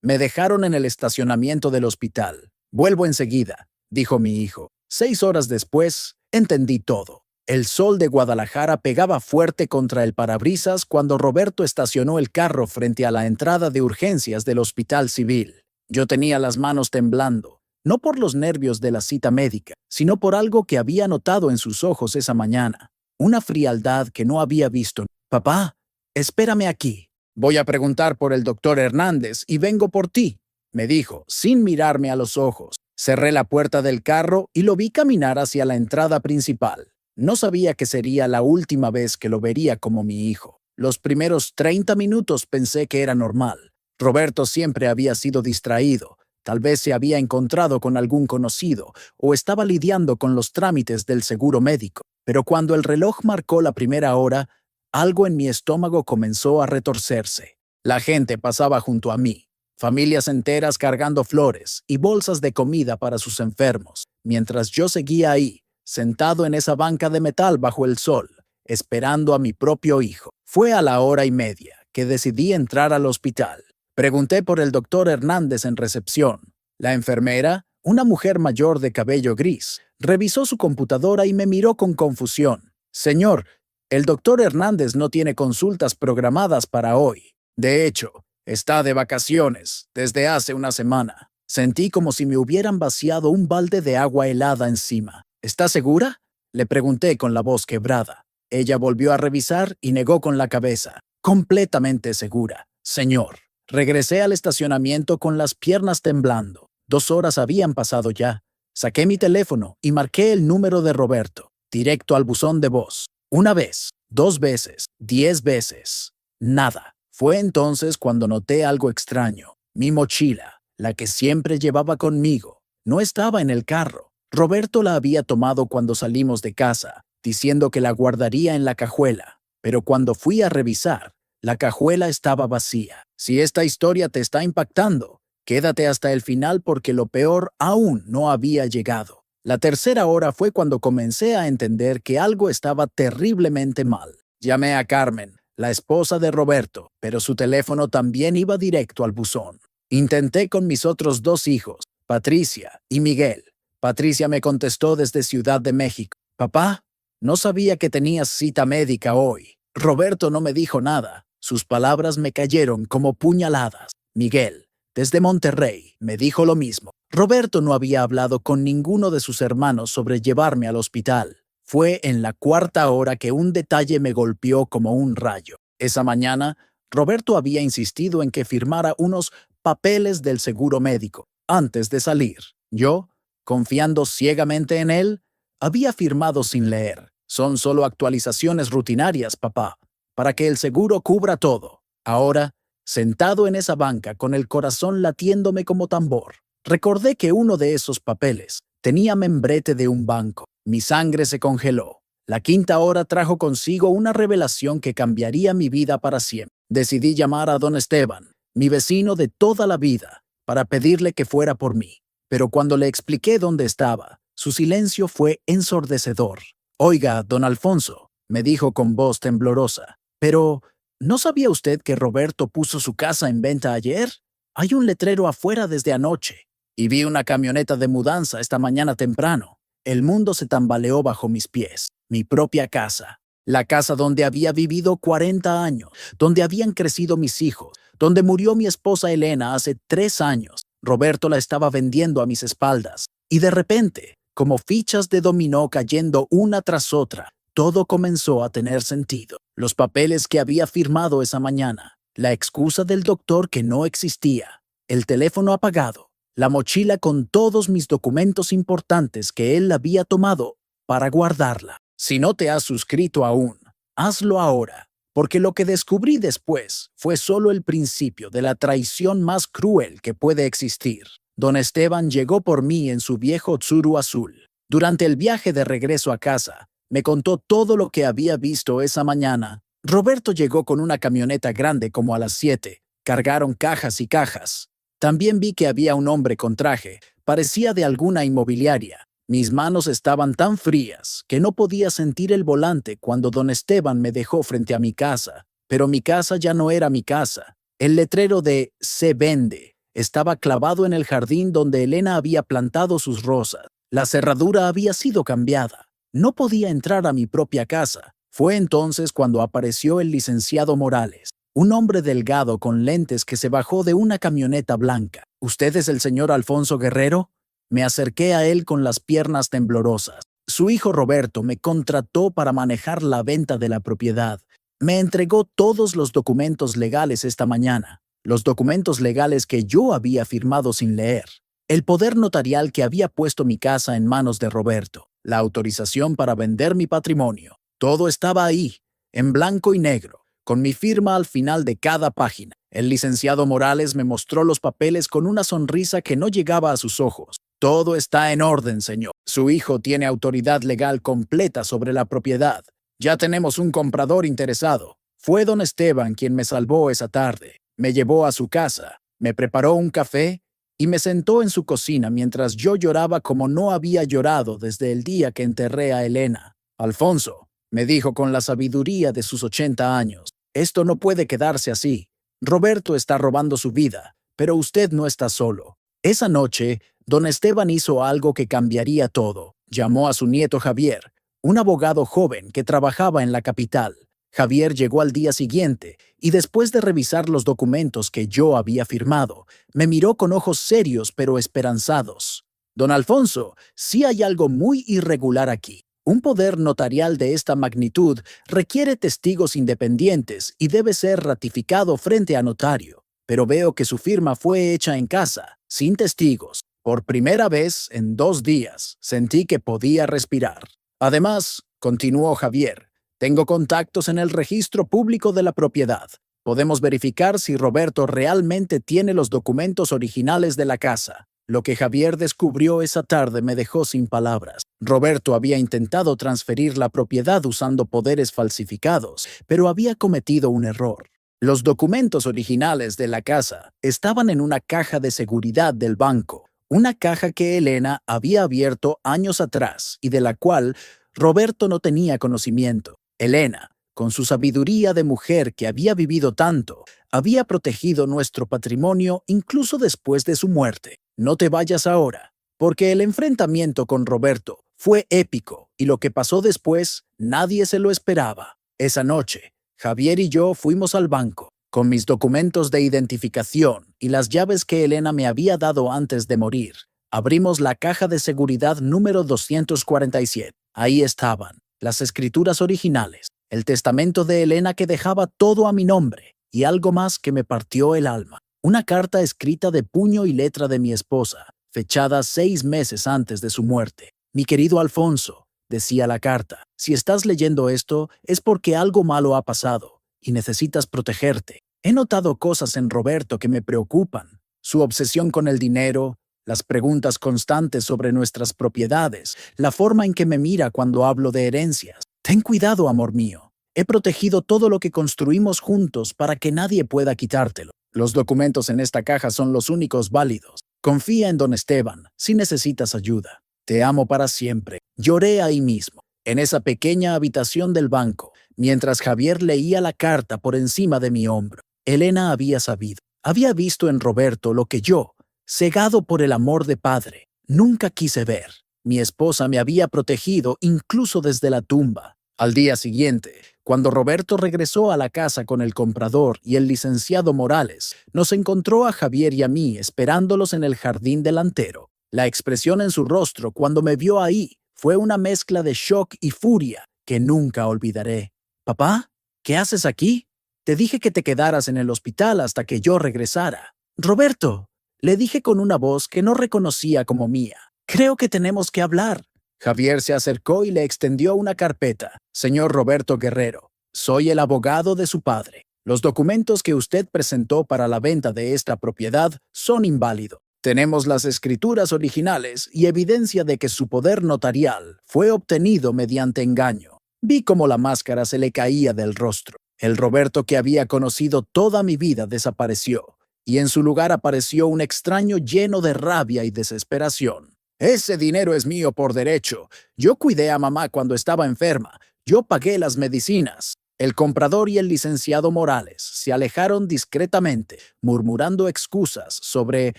Me dejaron en el estacionamiento del hospital. Vuelvo enseguida, dijo mi hijo. 6 horas después, entendí todo. El sol de Guadalajara pegaba fuerte contra el parabrisas cuando Roberto estacionó el carro frente a la entrada de urgencias del Hospital Civil. Yo tenía las manos temblando, no por los nervios de la cita médica, sino por algo que había notado en sus ojos esa mañana. Una frialdad que no había visto. Papá, espérame aquí. Voy a preguntar por el doctor Hernández y vengo por ti, me dijo, sin mirarme a los ojos. Cerré la puerta del carro y lo vi caminar hacia la entrada principal. No sabía que sería la última vez que lo vería como mi hijo. Los primeros 30 minutos pensé que era normal. Roberto siempre había sido distraído. Tal vez se había encontrado con algún conocido o estaba lidiando con los trámites del seguro médico. Pero cuando el reloj marcó la primera hora, algo en mi estómago comenzó a retorcerse. La gente pasaba junto a mí, familias enteras cargando flores y bolsas de comida para sus enfermos, mientras yo seguía ahí, sentado en esa banca de metal bajo el sol, esperando a mi propio hijo. Fue a la 1:30 que decidí entrar al hospital. Pregunté por el doctor Hernández en recepción. La enfermera, una mujer mayor de cabello gris, revisó su computadora y me miró con confusión. Señor, el doctor Hernández no tiene consultas programadas para hoy. De hecho, está de vacaciones desde hace una semana. Sentí como si me hubieran vaciado un balde de agua helada encima. ¿Está segura?, le pregunté con la voz quebrada. Ella volvió a revisar y negó con la cabeza. Completamente segura, señor. Regresé al estacionamiento con las piernas temblando. 2 horas habían pasado ya. Saqué mi teléfono y marqué el número de Roberto, directo al buzón de voz. 1 vez, 2 veces, 10 veces. Nada. Fue entonces cuando noté algo extraño. Mi mochila, la que siempre llevaba conmigo, no estaba en el carro. Roberto la había tomado cuando salimos de casa, diciendo que la guardaría en la cajuela. Pero cuando fui a revisar, la cajuela estaba vacía. Si esta historia te está impactando, quédate hasta el final porque lo peor aún no había llegado. La tercera hora fue cuando comencé a entender que algo estaba terriblemente mal. Llamé a Carmen, la esposa de Roberto, pero su teléfono también iba directo al buzón. Intenté con mis otros 2 hijos, Patricia y Miguel. Patricia me contestó desde Ciudad de México. Papá, no sabía que tenías cita médica hoy. Roberto no me dijo nada. Sus palabras me cayeron como puñaladas. Miguel, desde Monterrey, me dijo lo mismo. Roberto no había hablado con ninguno de sus hermanos sobre llevarme al hospital. Fue en la 4.ª hora que un detalle me golpeó como un rayo. Esa mañana, Roberto había insistido en que firmara unos papeles del seguro médico antes de salir. Yo, confiando ciegamente en él, había firmado sin leer. Son solo actualizaciones rutinarias, papá, para que el seguro cubra todo. Ahora, sentado en esa banca con el corazón latiéndome como tambor, recordé que uno de esos papeles tenía membrete de un banco. Mi sangre se congeló. La 5.ª hora trajo consigo una revelación que cambiaría mi vida para siempre. Decidí llamar a don Esteban, mi vecino de toda la vida, para pedirle que fuera por mí. Pero cuando le expliqué dónde estaba, su silencio fue ensordecedor. Oiga, don Alfonso, me dijo con voz temblorosa, pero ¿no sabía usted que Roberto puso su casa en venta ayer? Hay un letrero afuera desde anoche. Y vi una camioneta de mudanza esta mañana temprano. El mundo se tambaleó bajo mis pies. Mi propia casa. La casa donde había vivido 40 años, donde habían crecido mis hijos, donde murió mi esposa Elena hace 3 años. Roberto la estaba vendiendo a mis espaldas. Y de repente, como fichas de dominó cayendo una tras otra, todo comenzó a tener sentido. Los papeles que había firmado esa mañana, la excusa del doctor que no existía, el teléfono apagado, la mochila con todos mis documentos importantes que él había tomado para guardarla. Si no te has suscrito aún, hazlo ahora, porque lo que descubrí después fue solo el principio de la traición más cruel que puede existir. Don Esteban llegó por mí en su viejo Tsuru azul. Durante el viaje de regreso a casa, me contó todo lo que había visto esa mañana. Roberto llegó con una camioneta grande como a las 7. Cargaron cajas y cajas. También vi que había un hombre con traje. Parecía de alguna inmobiliaria. Mis manos estaban tan frías que no podía sentir el volante cuando don Esteban me dejó frente a mi casa. Pero mi casa ya no era mi casa. El letrero de «Se vende» Estaba clavado en el jardín donde Elena había plantado sus rosas. La cerradura había sido cambiada. No podía entrar a mi propia casa. Fue entonces cuando apareció el licenciado Morales, un hombre delgado con lentes que se bajó de una camioneta blanca. ¿Usted es el señor Alfonso Guerrero? Me acerqué a él con las piernas temblorosas. Su hijo Roberto me contrató para manejar la venta de la propiedad. Me entregó todos los documentos legales esta mañana, los documentos legales que yo había firmado sin leer, el poder notarial que había puesto mi casa en manos de Roberto, la autorización para vender mi patrimonio. Todo estaba ahí, en blanco y negro, con mi firma al final de cada página. El licenciado Morales me mostró los papeles con una sonrisa que no llegaba a sus ojos. Todo está en orden, señor. Su hijo tiene autoridad legal completa sobre la propiedad. Ya tenemos un comprador interesado. Fue don Esteban quien me salvó esa tarde. Me llevó a su casa, me preparó un café y me sentó en su cocina mientras yo lloraba como no había llorado desde el día que enterré a Elena. Alfonso, me dijo con la sabiduría de sus 80 años, esto no puede quedarse así. Roberto está robando su vida, pero usted no está solo. Esa noche, don Esteban hizo algo que cambiaría todo. Llamó a su nieto Javier, un abogado joven que trabajaba en la capital. Javier llegó al día siguiente y después de revisar los documentos que yo había firmado, me miró con ojos serios pero esperanzados. Don Alfonso, sí hay algo muy irregular aquí. Un poder notarial de esta magnitud requiere testigos independientes y debe ser ratificado frente a notario. Pero veo que su firma fue hecha en casa, sin testigos. Por primera vez en 2 días sentí que podía respirar. Además, continuó Javier, tengo contactos en el registro público de la propiedad. Podemos verificar si Roberto realmente tiene los documentos originales de la casa. Lo que Javier descubrió esa tarde me dejó sin palabras. Roberto había intentado transferir la propiedad usando poderes falsificados, pero había cometido un error. Los documentos originales de la casa estaban en una caja de seguridad del banco, una caja que Elena había abierto años atrás y de la cual Roberto no tenía conocimiento. Elena, con su sabiduría de mujer que había vivido tanto, había protegido nuestro patrimonio incluso después de su muerte. No te vayas ahora, porque el enfrentamiento con Roberto fue épico y lo que pasó después nadie se lo esperaba. Esa noche, Javier y yo fuimos al banco, con mis documentos de identificación y las llaves que Elena me había dado antes de morir. Abrimos la caja de seguridad número 247. Ahí estaban las escrituras originales, el testamento de Elena que dejaba todo a mi nombre y algo más que me partió el alma. Una carta escrita de puño y letra de mi esposa, fechada 6 meses antes de su muerte. Mi querido Alfonso, decía la carta, si estás leyendo esto es porque algo malo ha pasado y necesitas protegerte. He notado cosas en Roberto que me preocupan. Su obsesión con el dinero, las preguntas constantes sobre nuestras propiedades, la forma en que me mira cuando hablo de herencias. Ten cuidado, amor mío. He protegido todo lo que construimos juntos para que nadie pueda quitártelo. Los documentos en esta caja son los únicos válidos. Confía en don Esteban si necesitas ayuda. Te amo para siempre. Lloré ahí mismo, en esa pequeña habitación del banco, mientras Javier leía la carta por encima de mi hombro. Elena había sabido. Había visto en Roberto lo que yo, cegado por el amor de padre, nunca quise ver. Mi esposa me había protegido incluso desde la tumba. Al día siguiente, cuando Roberto regresó a la casa con el comprador y el licenciado Morales, nos encontró a Javier y a mí esperándolos en el jardín delantero. La expresión en su rostro cuando me vio ahí fue una mezcla de shock y furia que nunca olvidaré. «Papá, ¿qué haces aquí? Te dije que te quedaras en el hospital hasta que yo regresara». «Roberto», le dije con una voz que no reconocía como mía, «creo que tenemos que hablar». Javier se acercó y le extendió una carpeta. «Señor Roberto Guerrero, soy el abogado de su padre. Los documentos que usted presentó para la venta de esta propiedad son inválidos. Tenemos las escrituras originales y evidencia de que su poder notarial fue obtenido mediante engaño». Vi cómo la máscara se le caía del rostro. El Roberto que había conocido toda mi vida desapareció, y en su lugar apareció un extraño lleno de rabia y desesperación. «Ese dinero es mío por derecho. Yo cuidé a mamá cuando estaba enferma. Yo pagué las medicinas. El comprador y el licenciado Morales se alejaron discretamente, murmurando excusas sobre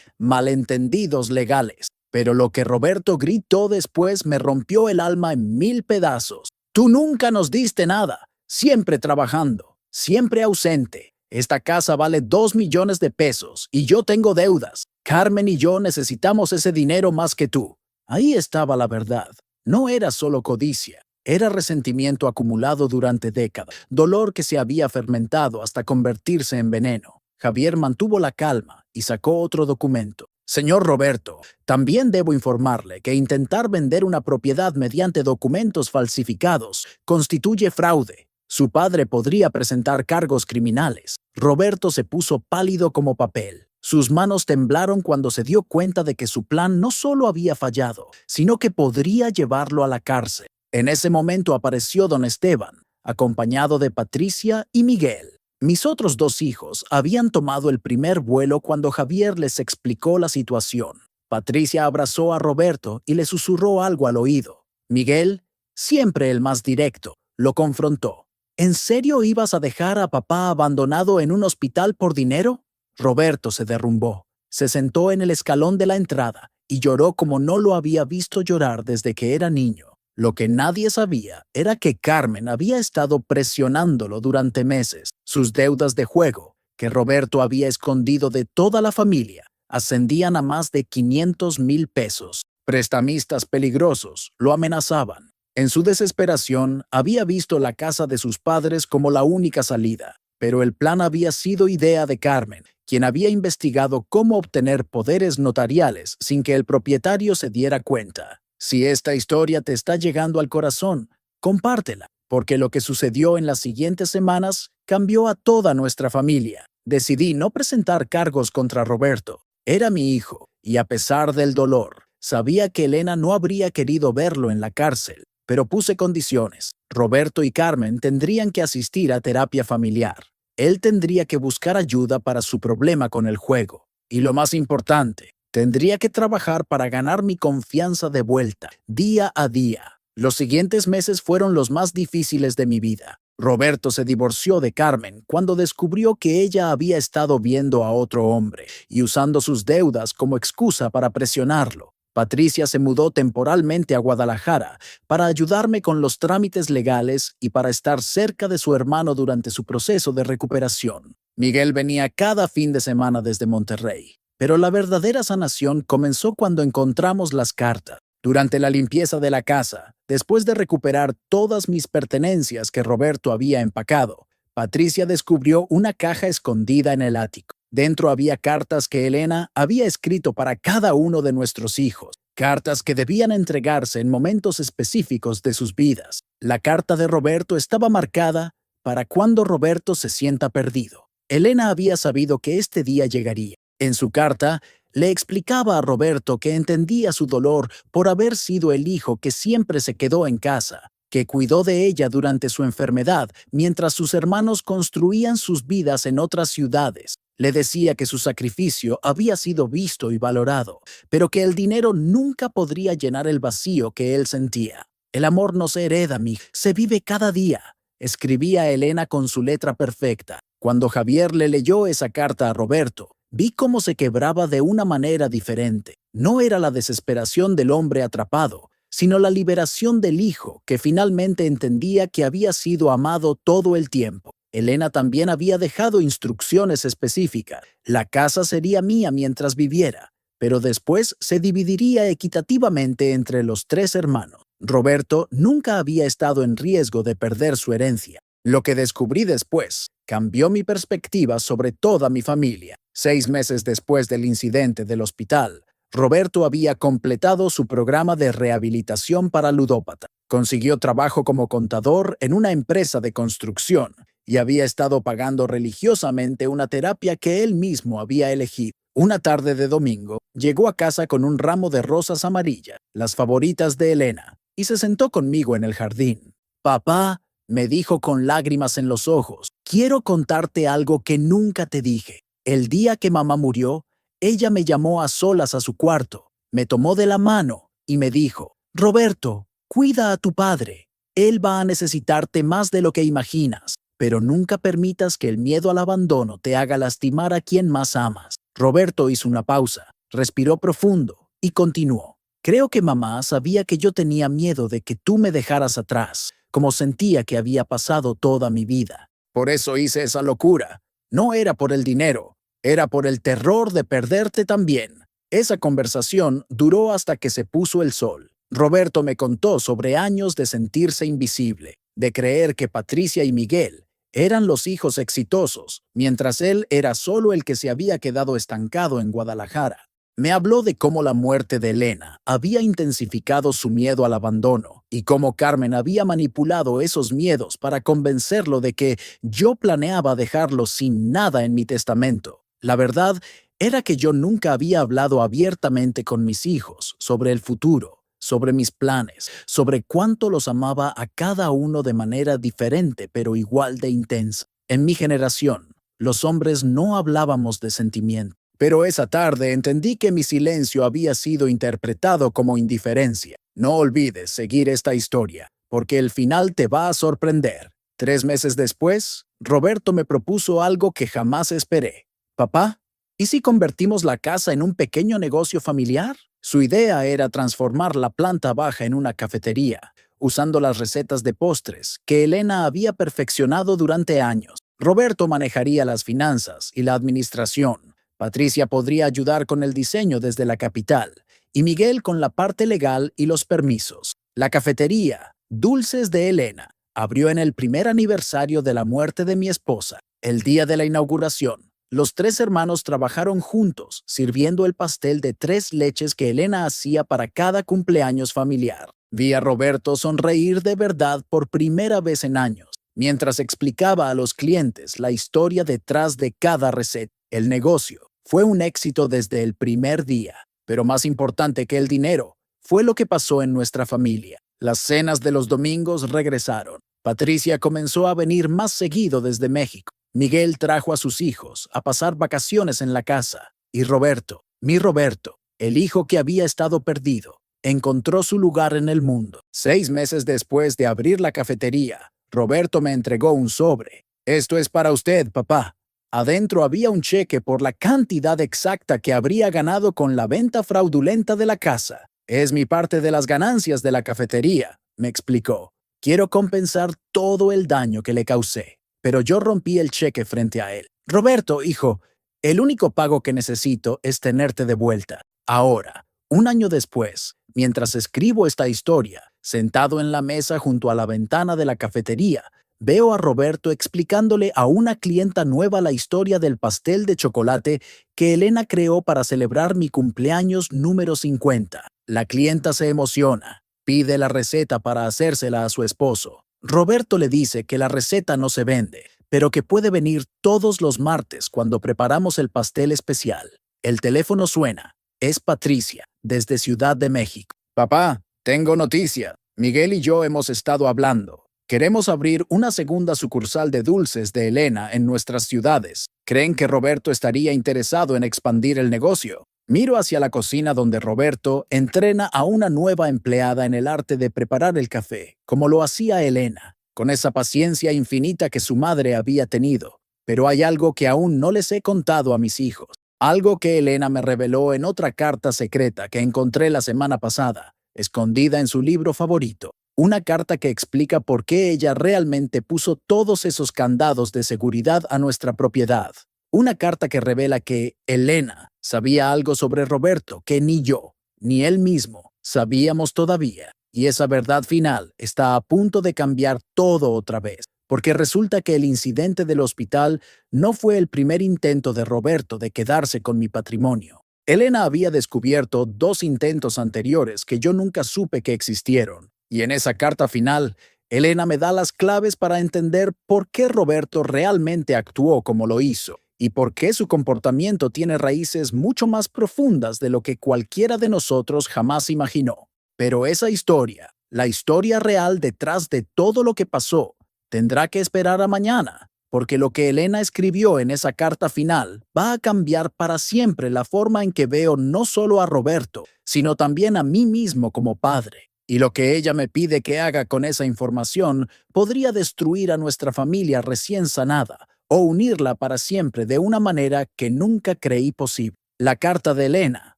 malentendidos legales. Pero lo que Roberto gritó después me rompió el alma en 1000 pedazos. Tú nunca nos diste nada, siempre trabajando, siempre ausente. Esta casa vale 2 millones de pesos y yo tengo deudas. Carmen y yo necesitamos ese dinero más que tú. Ahí estaba la verdad. No era solo codicia. Era resentimiento acumulado durante décadas, dolor que se había fermentado hasta convertirse en veneno. Javier mantuvo la calma y sacó otro documento. Señor Roberto, también debo informarle que intentar vender una propiedad mediante documentos falsificados constituye fraude. Su padre podría presentar cargos criminales. Roberto se puso pálido como papel. Sus manos temblaron cuando se dio cuenta de que su plan no solo había fallado, sino que podría llevarlo a la cárcel. En ese momento apareció don Esteban, acompañado de Patricia y Miguel. Mis otros 2 hijos habían tomado el primer vuelo cuando Javier les explicó la situación. Patricia abrazó a Roberto y le susurró algo al oído. Miguel, siempre el más directo, lo confrontó. ¿En serio ibas a dejar a papá abandonado en un hospital por dinero? Roberto se derrumbó. Se sentó en el escalón de la entrada y lloró como no lo había visto llorar desde que era niño. Lo que nadie sabía era que Carmen había estado presionándolo durante meses. Sus deudas de juego, que Roberto había escondido de toda la familia, ascendían a más de 500,000 pesos. Prestamistas peligrosos lo amenazaban. En su desesperación, había visto la casa de sus padres como la única salida. Pero el plan había sido idea de Carmen, quien había investigado cómo obtener poderes notariales sin que el propietario se diera cuenta. Si esta historia te está llegando al corazón, compártela, porque lo que sucedió en las siguientes semanas cambió a toda nuestra familia. Decidí no presentar cargos contra Roberto. Era mi hijo, y a pesar del dolor, sabía que Elena no habría querido verlo en la cárcel, pero puse condiciones. Roberto y Carmen tendrían que asistir a terapia familiar. Él tendría que buscar ayuda para su problema con el juego. Y lo más importante, tendría que trabajar para ganar mi confianza de vuelta, día a día. Los siguientes meses fueron los más difíciles de mi vida. Roberto se divorció de Carmen cuando descubrió que ella había estado viendo a otro hombre y usando sus deudas como excusa para presionarlo. Patricia se mudó temporalmente a Guadalajara para ayudarme con los trámites legales y para estar cerca de su hermano durante su proceso de recuperación. Miguel venía cada fin de semana desde Monterrey. Pero la verdadera sanación comenzó cuando encontramos las cartas. Durante la limpieza de la casa, después de recuperar todas mis pertenencias que Roberto había empacado, Patricia descubrió una caja escondida en el ático. Dentro había cartas que Elena había escrito para cada uno de nuestros hijos, cartas que debían entregarse en momentos específicos de sus vidas. La carta de Roberto estaba marcada para cuando Roberto se sienta perdido. Elena había sabido que este día llegaría. En su carta, le explicaba a Roberto que entendía su dolor por haber sido el hijo que siempre se quedó en casa, que cuidó de ella durante su enfermedad mientras sus hermanos construían sus vidas en otras ciudades. Le decía que su sacrificio había sido visto y valorado, pero que el dinero nunca podría llenar el vacío que él sentía. El amor no se hereda, se vive cada día, escribía Elena con su letra perfecta. Cuando Javier le leyó esa carta a Roberto, vi cómo se quebraba de una manera diferente. No era la desesperación del hombre atrapado, sino la liberación del hijo, que finalmente entendía que había sido amado todo el tiempo. Elena también había dejado instrucciones específicas. La casa sería mía mientras viviera, pero después se dividiría equitativamente entre los 3 hermanos. Roberto nunca había estado en riesgo de perder su herencia. Lo que descubrí después cambió mi perspectiva sobre toda mi familia. 6 meses después del incidente del hospital, Roberto había completado su programa de rehabilitación para ludópata. Consiguió trabajo como contador en una empresa de construcción y había estado pagando religiosamente una terapia que él mismo había elegido. Una tarde de domingo, llegó a casa con un ramo de rosas amarillas, las favoritas de Elena, y se sentó conmigo en el jardín. «Papá», me dijo con lágrimas en los ojos, «quiero contarte algo que nunca te dije. El día que mamá murió, ella me llamó a solas a su cuarto, me tomó de la mano y me dijo, Roberto, cuida a tu padre. Él va a necesitarte más de lo que imaginas. pero nunca permitas que el miedo al abandono te haga lastimar a quien más amas. Roberto hizo una pausa, respiró profundo y continuó. Creo que mamá sabía que yo tenía miedo de que tú me dejaras atrás, como sentía que había pasado toda mi vida. Por eso hice esa locura. No era por el dinero, era por el terror de perderte también. Esa conversación duró hasta que se puso el sol. Roberto me contó sobre años de sentirse invisible, de creer que Patricia y Miguel eran los hijos exitosos, mientras él era solo el que se había quedado estancado en Guadalajara. Me habló de cómo la muerte de Elena había intensificado su miedo al abandono y cómo Carmen había manipulado esos miedos para convencerlo de que yo planeaba dejarlo sin nada en mi testamento. La verdad era que yo nunca había hablado abiertamente con mis hijos sobre el futuro, sobre mis planes, sobre cuánto los amaba a cada uno de manera diferente pero igual de intensa. En mi generación, los hombres no hablábamos de sentimientos. Pero esa tarde entendí que mi silencio había sido interpretado como indiferencia. No olvides seguir esta historia, porque el final te va a sorprender. 3 meses después, Roberto me propuso algo que jamás esperé. Papá, ¿y si convertimos la casa en un pequeño negocio familiar? Su idea era transformar la planta baja en una cafetería, usando las recetas de postres que Elena había perfeccionado durante años. Roberto manejaría las finanzas y la administración. Patricia podría ayudar con el diseño desde la capital y Miguel con la parte legal y los permisos. La cafetería, Dulces de Elena, abrió en el primer aniversario de la muerte de mi esposa. El día de la inauguración, los 3 hermanos trabajaron juntos, sirviendo el pastel de 3 leches que Elena hacía para cada cumpleaños familiar. Vi a Roberto sonreír de verdad por primera vez en años, mientras explicaba a los clientes la historia detrás de cada receta. El negocio fue un éxito desde el primer día, pero más importante que el dinero fue lo que pasó en nuestra familia. Las cenas de los domingos regresaron. Patricia comenzó a venir más seguido desde México. Miguel trajo a sus hijos a pasar vacaciones en la casa. Y Roberto, mi Roberto, el hijo que había estado perdido, encontró su lugar en el mundo. 6 meses después de abrir la cafetería, Roberto me entregó un sobre. Esto es para usted, papá. Adentro había un cheque por la cantidad exacta que habría ganado con la venta fraudulenta de la casa. Es mi parte de las ganancias de la cafetería, me explicó. Quiero compensar todo el daño que le causé. Pero yo rompí el cheque frente a él. Roberto, hijo, el único pago que necesito es tenerte de vuelta. Ahora, un año después, mientras escribo esta historia, sentado en la mesa junto a la ventana de la cafetería, veo a Roberto explicándole a una clienta nueva la historia del pastel de chocolate que Elena creó para celebrar mi cumpleaños número 50. La clienta se emociona, pide la receta para hacérsela a su esposo. Roberto le dice que la receta no se vende, pero que puede venir todos los martes cuando preparamos el pastel especial. El teléfono suena. Es Patricia, desde Ciudad de México. Papá, tengo noticia. Miguel y yo hemos estado hablando. Queremos abrir una segunda sucursal de Dulces de Elena en nuestras ciudades. ¿Creen que Roberto estaría interesado en expandir el negocio? Miro hacia la cocina donde Roberto entrena a una nueva empleada en el arte de preparar el café, como lo hacía Elena, con esa paciencia infinita que su madre había tenido. Pero hay algo que aún no les he contado a mis hijos. Algo que Elena me reveló en otra carta secreta que encontré la semana pasada, escondida en su libro favorito. Una carta que explica por qué ella realmente puso todos esos candados de seguridad a nuestra propiedad. Una carta que revela que Elena sabía algo sobre Roberto que ni yo, ni él mismo, sabíamos todavía. Y esa verdad final está a punto de cambiar todo otra vez, porque resulta que el incidente del hospital no fue el primer intento de Roberto de quedarse con mi patrimonio. Elena había descubierto 2 intentos anteriores que yo nunca supe que existieron. Y en esa carta final, Elena me da las claves para entender por qué Roberto realmente actuó como lo hizo y por qué su comportamiento tiene raíces mucho más profundas de lo que cualquiera de nosotros jamás imaginó. Pero esa historia, la historia real detrás de todo lo que pasó, tendrá que esperar a mañana, porque lo que Elena escribió en esa carta final va a cambiar para siempre la forma en que veo no solo a Roberto, sino también a mí mismo como padre. Y lo que ella me pide que haga con esa información podría destruir a nuestra familia recién sanada o unirla para siempre de una manera que nunca creí posible. La carta de Elena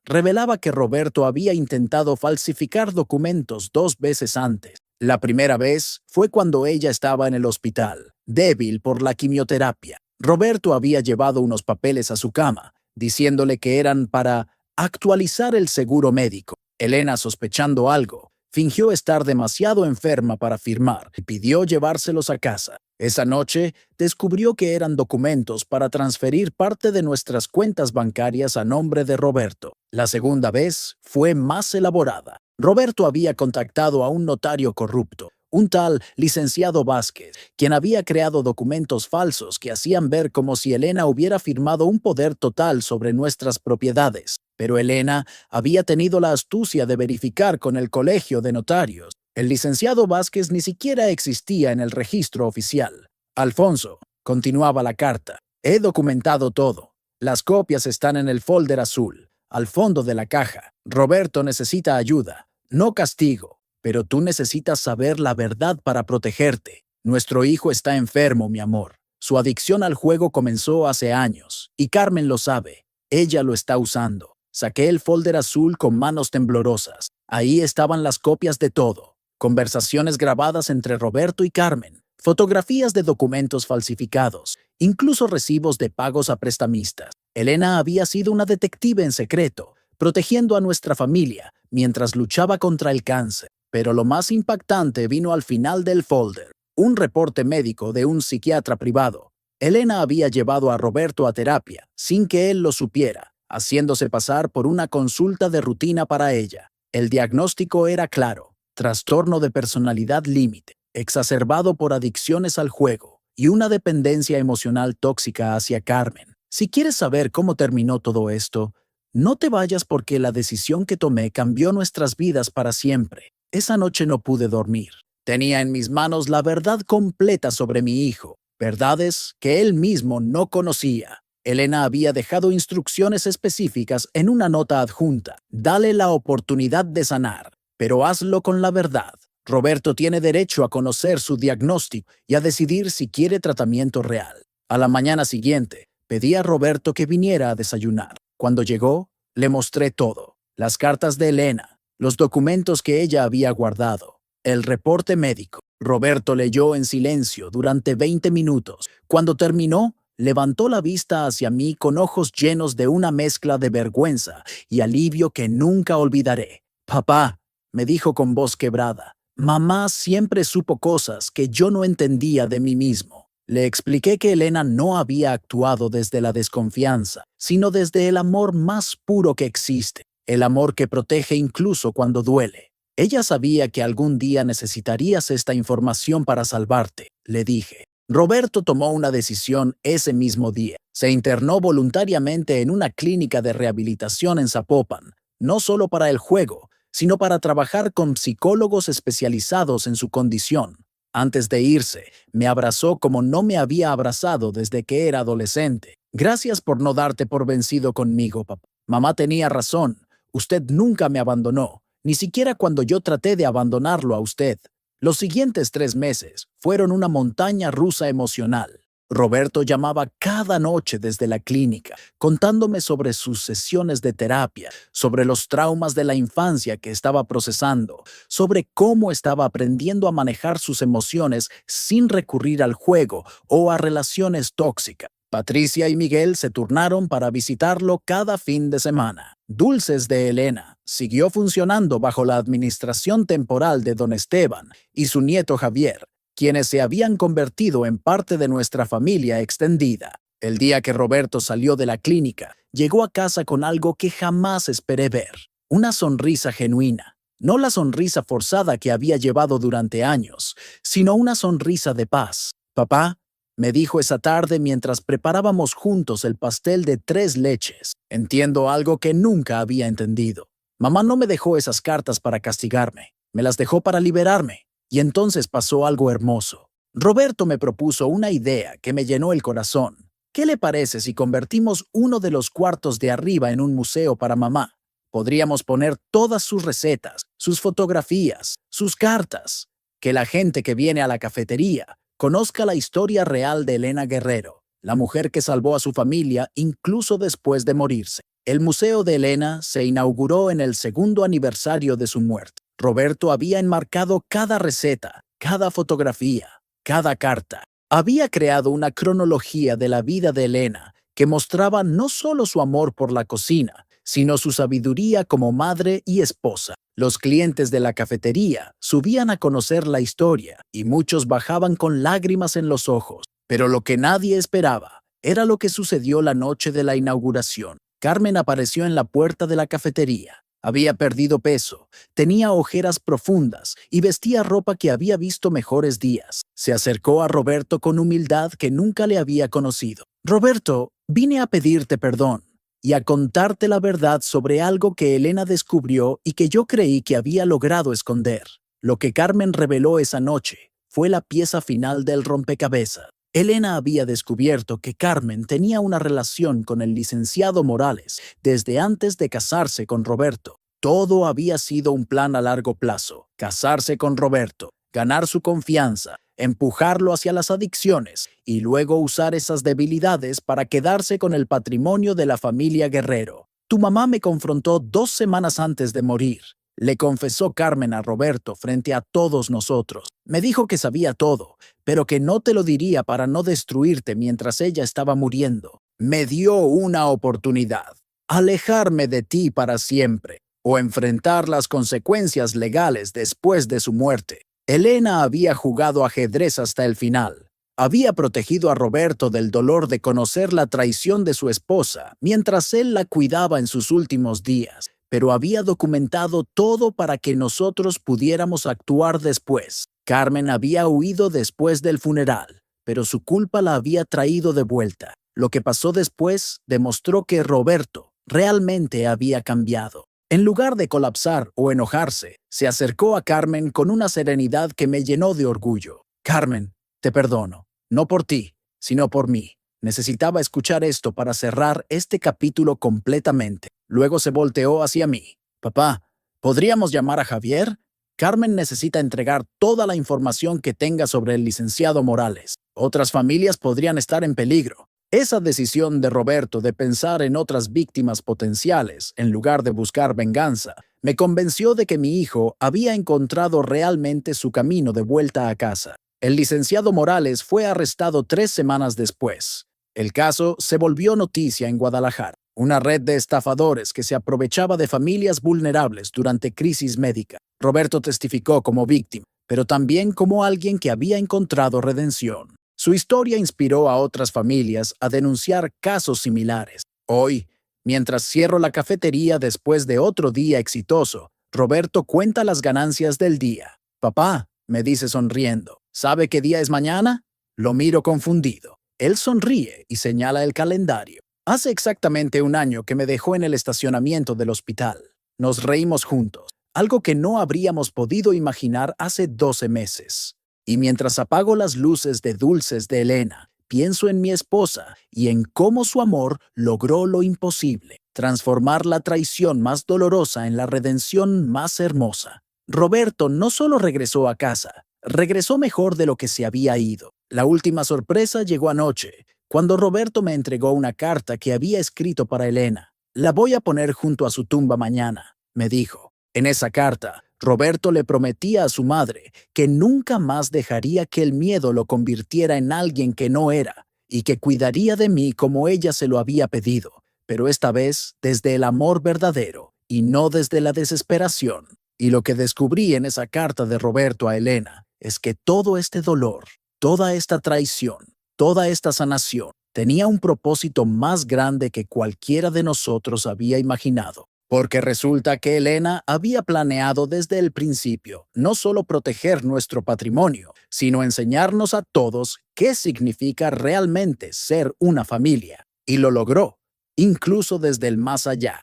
revelaba que Roberto había intentado falsificar documentos 2 veces antes. La primera vez fue cuando ella estaba en el hospital, débil por la quimioterapia. Roberto había llevado unos papeles a su cama, diciéndole que eran para actualizar el seguro médico. Elena, sospechando algo, fingió estar demasiado enferma para firmar y pidió llevárselos a casa. Esa noche, descubrió que eran documentos para transferir parte de nuestras cuentas bancarias a nombre de Roberto. La segunda vez fue más elaborada. Roberto había contactado a un notario corrupto, un tal licenciado Vázquez, quien había creado documentos falsos que hacían ver como si Elena hubiera firmado un poder total sobre nuestras propiedades. Pero Elena había tenido la astucia de verificar con el colegio de notarios. El licenciado Vázquez ni siquiera existía en el registro oficial. Alfonso, continuaba la carta, he documentado todo. Las copias están en el folder azul, al fondo de la caja. Roberto necesita ayuda, no castigo, pero tú necesitas saber la verdad para protegerte. Nuestro hijo está enfermo, mi amor. Su adicción al juego comenzó hace años, y Carmen lo sabe. Ella lo está usando. Saqué el folder azul con manos temblorosas. Ahí estaban las copias de todo. Conversaciones grabadas entre Roberto y Carmen, fotografías de documentos falsificados, incluso recibos de pagos a prestamistas. Elena había sido una detective en secreto, protegiendo a nuestra familia mientras luchaba contra el cáncer. Pero lo más impactante vino al final del folder, un reporte médico de un psiquiatra privado. Elena había llevado a Roberto a terapia sin que él lo supiera, haciéndose pasar por una consulta de rutina para ella. El diagnóstico era claro: trastorno de personalidad límite, exacerbado por adicciones al juego y una dependencia emocional tóxica hacia Carmen. Si quieres saber cómo terminó todo esto, no te vayas porque la decisión que tomé cambió nuestras vidas para siempre. Esa noche no pude dormir. Tenía en mis manos la verdad completa sobre mi hijo, verdades que él mismo no conocía. Elena había dejado instrucciones específicas en una nota adjunta. Dale la oportunidad de sanar, pero hazlo con la verdad. Roberto tiene derecho a conocer su diagnóstico y a decidir si quiere tratamiento real. A la mañana siguiente, pedí a Roberto que viniera a desayunar. Cuando llegó, le mostré todo: las cartas de Elena, los documentos que ella había guardado, el reporte médico. Roberto leyó en silencio durante 20 minutos. Cuando terminó, levantó la vista hacia mí con ojos llenos de una mezcla de vergüenza y alivio que nunca olvidaré. «Papá», me dijo con voz quebrada, «mamá siempre supo cosas que yo no entendía de mí mismo». Le expliqué que Elena no había actuado desde la desconfianza, sino desde el amor más puro que existe, el amor que protege incluso cuando duele. Ella sabía que algún día necesitarías esta información para salvarte, le dije. Roberto tomó una decisión ese mismo día. Se internó voluntariamente en una clínica de rehabilitación en Zapopan, no solo para el juego, sino para trabajar con psicólogos especializados en su condición. Antes de irse, me abrazó como no me había abrazado desde que era adolescente. «Gracias por no darte por vencido conmigo, papá. Mamá tenía razón. Usted nunca me abandonó, ni siquiera cuando yo traté de abandonarlo a usted». Los siguientes 3 meses fueron una montaña rusa emocional. Roberto llamaba cada noche desde la clínica, contándome sobre sus sesiones de terapia, sobre los traumas de la infancia que estaba procesando, sobre cómo estaba aprendiendo a manejar sus emociones sin recurrir al juego o a relaciones tóxicas. Patricia y Miguel se turnaron para visitarlo cada fin de semana. Dulces de Elena siguió funcionando bajo la administración temporal de don Esteban y su nieto Javier, quienes se habían convertido en parte de nuestra familia extendida. El día que Roberto salió de la clínica, llegó a casa con algo que jamás esperé ver: una sonrisa genuina. No la sonrisa forzada que había llevado durante años, sino una sonrisa de paz. «Papá», me dijo esa tarde mientras preparábamos juntos el pastel de 3 leches, «entiendo algo que nunca había entendido. Mamá no me dejó esas cartas para castigarme, me las dejó para liberarme». Y entonces pasó algo hermoso. Roberto me propuso una idea que me llenó el corazón. «¿Qué le parece si convertimos uno de los cuartos de arriba en un museo para mamá? Podríamos poner todas sus recetas, sus fotografías, sus cartas. Que la gente que viene a la cafetería conozca la historia real de Elena Guerrero, la mujer que salvó a su familia incluso después de morirse. El Museo de Elena se inauguró en el segundo aniversario de su muerte. Roberto había enmarcado cada receta, cada fotografía, cada carta. Había creado una cronología de la vida de Elena que mostraba no solo su amor por la cocina, sino su sabiduría como madre y esposa. Los clientes de la cafetería subían a conocer la historia y muchos bajaban con lágrimas en los ojos. Pero lo que nadie esperaba era lo que sucedió la noche de la inauguración. Carmen apareció en la puerta de la cafetería. Había perdido peso, tenía ojeras profundas y vestía ropa que había visto mejores días. Se acercó a Roberto con humildad que nunca le había conocido. Roberto, vine a pedirte perdón y a contarte la verdad sobre algo que Elena descubrió y que yo creí que había logrado esconder. Lo que Carmen reveló esa noche fue la pieza final del rompecabezas. Elena había descubierto que Carmen tenía una relación con el licenciado Morales desde antes de casarse con Roberto. Todo había sido un plan a largo plazo: casarse con Roberto, ganar su confianza, empujarlo hacia las adicciones y luego usar esas debilidades para quedarse con el patrimonio de la familia Guerrero. Tu mamá me confrontó 2 semanas antes de morir. Le confesó Carmen a Roberto frente a todos nosotros. Me dijo que sabía todo, pero que no te lo diría para no destruirte mientras ella estaba muriendo. Me dio una oportunidad: alejarme de ti para siempre o enfrentar las consecuencias legales después de su muerte. Elena había jugado ajedrez hasta el final. Había protegido a Roberto del dolor de conocer la traición de su esposa mientras él la cuidaba en sus últimos días, pero había documentado todo para que nosotros pudiéramos actuar después. Carmen había huido después del funeral, pero su culpa la había traído de vuelta. Lo que pasó después demostró que Roberto realmente había cambiado. En lugar de colapsar o enojarse, se acercó a Carmen con una serenidad que me llenó de orgullo. Carmen, te perdono, no por ti, sino por mí. Necesitaba escuchar esto para cerrar este capítulo completamente. Luego se volteó hacia mí. Papá, ¿podríamos llamar a Javier? Carmen necesita entregar toda la información que tenga sobre el licenciado Morales. Otras familias podrían estar en peligro. Esa decisión de Roberto de pensar en otras víctimas potenciales en lugar de buscar venganza me convenció de que mi hijo había encontrado realmente su camino de vuelta a casa. El licenciado Morales fue arrestado 3 semanas después. El caso se volvió noticia en Guadalajara. Una red de estafadores que se aprovechaba de familias vulnerables durante crisis médica. Roberto testificó como víctima, pero también como alguien que había encontrado redención. Su historia inspiró a otras familias a denunciar casos similares. Hoy, mientras cierro la cafetería después de otro día exitoso, Roberto cuenta las ganancias del día. Papá, me dice sonriendo, ¿sabe qué día es mañana? Lo miro confundido. Él sonríe y señala el calendario. Hace exactamente 1 año que me dejó en el estacionamiento del hospital. Nos reímos juntos, algo que no habríamos podido imaginar hace 12 meses. Y mientras apago las luces de dulces de Elena, pienso en mi esposa y en cómo su amor logró lo imposible: transformar la traición más dolorosa en la redención más hermosa. Roberto no solo regresó a casa, regresó mejor de lo que se había ido. La última sorpresa llegó anoche, cuando Roberto me entregó una carta que había escrito para Elena. La voy a poner junto a su tumba mañana, me dijo. En esa carta, Roberto le prometía a su madre que nunca más dejaría que el miedo lo convirtiera en alguien que no era y que cuidaría de mí como ella se lo había pedido, pero esta vez desde el amor verdadero y no desde la desesperación. Y lo que descubrí en esa carta de Roberto a Elena es que todo este dolor, toda esta traición, toda esta sanación tenía un propósito más grande que cualquiera de nosotros había imaginado. Porque resulta que Elena había planeado desde el principio no solo proteger nuestro patrimonio, sino enseñarnos a todos qué significa realmente ser una familia. Y lo logró, incluso desde el más allá.